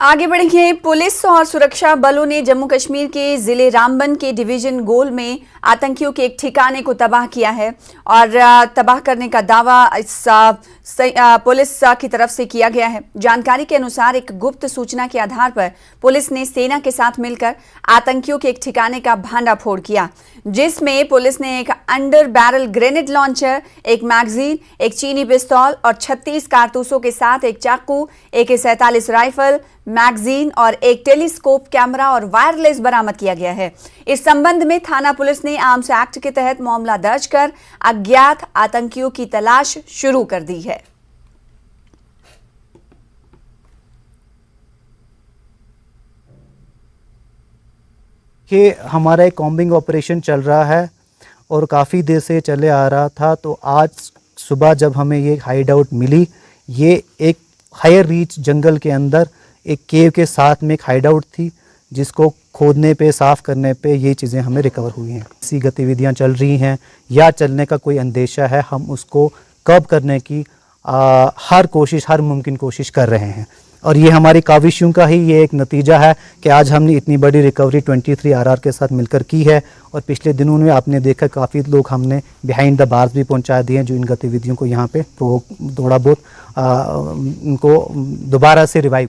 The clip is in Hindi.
आगे बढ़ेंगे। पुलिस और सुरक्षा बलों ने जम्मू कश्मीर के जिले रामबन के डिवीजन गोल में आतंकियों के एक ठिकाने को तबाह किया है और तबाह करने का दावा इस पुलिस की तरफ से किया गया है। जानकारी के अनुसार एक गुप्त सूचना के आधार पर पुलिस ने सेना के साथ मिलकर आतंकियों के एक ठिकाने का भांडाफोड़ किया, जिसमें पुलिस ने एक अंडर बैरल ग्रेनेड लॉन्चर, एक मैगजीन, एक चीनी पिस्तौल और 36 कारतूसों के साथ एक चाकू, AK-47 राइफल, मैगजीन और एक टेलीस्कोप कैमरा और वायरलेस बरामद किया गया है। इस संबंध में थाना पुलिस ने आर्म्स एक्ट के तहत मामला दर्ज कर अज्ञात आतंकियों की तलाश शुरू कर दी है। कि हमारा एक कॉम्बिंग ऑपरेशन चल रहा है और काफ़ी देर से चले आ रहा था, तो आज सुबह जब हमें ये हाइड आउट मिली, ये एक हायर रीच जंगल के अंदर एक केव के साथ में एक हाइड आउट थी, जिसको खोदने पे, साफ़ करने पे ये चीज़ें हमें रिकवर हुई हैं। ऐसी गतिविधियां चल रही हैं या चलने का कोई अंदेशा है, हम उसको कर्ब करने की हर मुमकिन कोशिश कर रहे हैं और ये हमारी काविशों का ही ये एक नतीजा है कि आज हमने इतनी बड़ी रिकवरी 23 RR के साथ मिलकर की है। और पिछले दिनों में आपने देखा काफ़ी लोग हमने बिहाइंड द बार्स भी पहुंचा दिए हैं, जो इन गतिविधियों को यहाँ पे थोड़ा बहुत उनको दोबारा से रिवाइव